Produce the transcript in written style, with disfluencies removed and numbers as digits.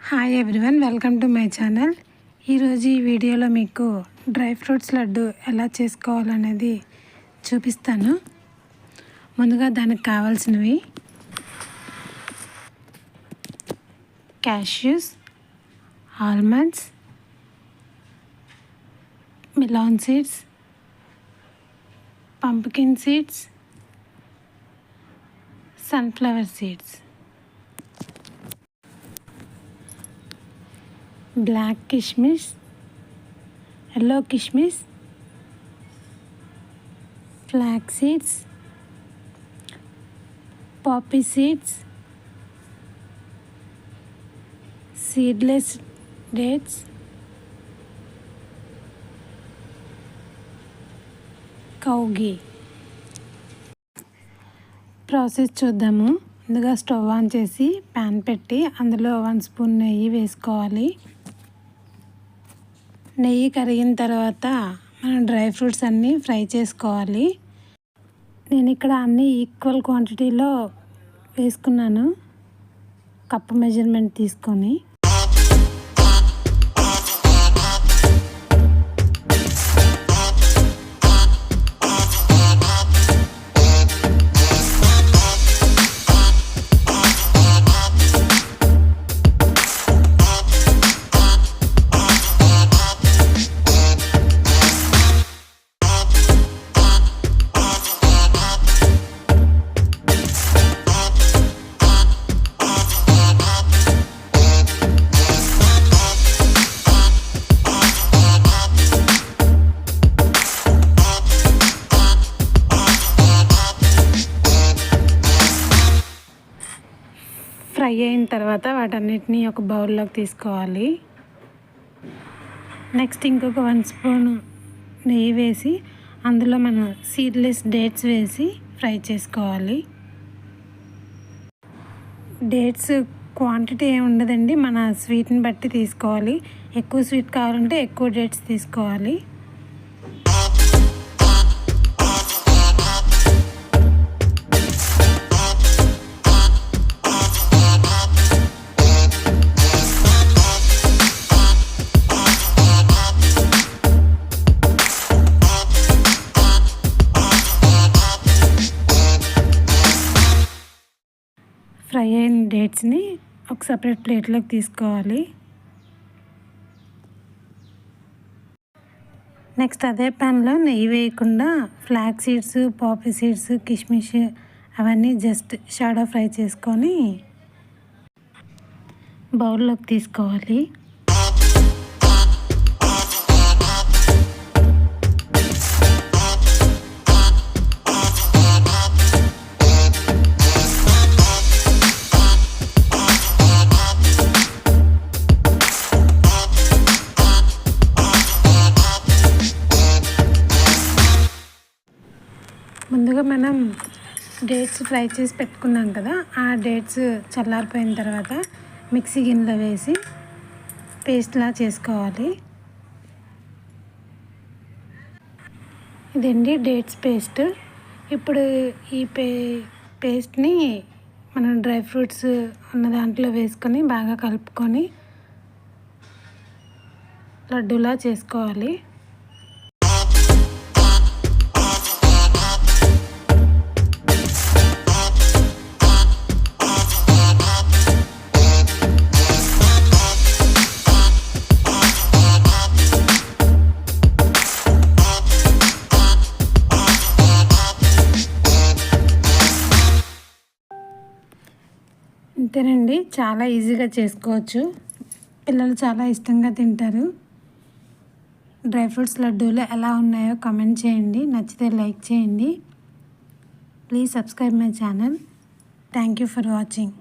Hi everyone, welcome to my channel. ఈరోజు ఈ వీడియోలో మీకు డ్రై ఫ్రూట్స్ లడ్డు ఎలా చేసుకోవాలనేది చూపిస్తాను. ముందుగా దానికి కావాల్సినవి cashews, almonds, melon seeds, pumpkin seeds, sunflower seeds, black కిష్మిష్, ఎల్లో కిష్మిష్, flax seeds, poppy seeds, seedless dates, cow ghee. Process చూద్దాము. ముందుగా స్టవ్ ఆన్ చేసి ప్యాన్ పెట్టి అందులో 1 స్పూన్ నెయ్యి వేసుకోవాలి. నెయ్యి కరిగిన తర్వాత మనం డ్రై ఫ్రూట్స్ అన్నీ ఫ్రై చేసుకోవాలి. నేను ఇక్కడ అన్నీ ఈక్వల్ క్వాంటిటీలో వేసుకున్నాను, కప్పు మెజర్మెంట్ తీసుకొని. ఫ్రై అయిన తర్వాత వాటన్నిటిని ఒక బౌల్లోకి తీసుకోవాలి. నెక్స్ట్ ఇంకొక 1 స్పూన్ నెయ్యి వేసి అందులో మనం సీడ్లెస్ డేట్స్ వేసి ఫ్రై చేసుకోవాలి. డేట్స్ క్వాంటిటీ ఏమి ఉండదండి, మన స్వీట్ని బట్టి తీసుకోవాలి. ఎక్కువ స్వీట్ కావాలంటే ఎక్కువ డేట్స్ తీసుకోవాలి. ఫ్రై అయిన డేట్స్ని ఒక సపరేట్ ప్లేట్లోకి తీసుకోవాలి. నెక్స్ట్ అదే ప్యాన్లో నెయ్యి వేయకుండా flax seeds, poppy seeds, kishmish అవన్నీ జస్ట్ షాడో ఫ్రై చేసుకొని బౌల్లోకి తీసుకోవాలి. ముందుగా మనం డేట్స్ ఫ్రై చేసి పెట్టుకున్నాం కదా, ఆ డేట్స్ చల్లారిపోయిన తర్వాత మిక్సీ గిన్నెలో వేసి పేస్ట్లా చేసుకోవాలి. ఇదండి డేట్స్ పేస్ట్. ఇప్పుడు ఈ పేస్ట్ని మనం డ్రై ఫ్రూట్స్ ఉన్న దాంట్లో వేసుకొని బాగా కలుపుకొని లడ్డూలా చేసుకోవాలి. అంతేనండి, చాలా ఈజీగా చేసుకోవచ్చు. పిల్లలు చాలా ఇష్టంగా తింటారు. డ్రై ఫ్రూట్స్ లడ్డూలు ఎలా ఉన్నాయో కామెంట్ చేయండి. నచ్చితే లైక్ చేయండి. Please subscribe my channel. Thank you for watching.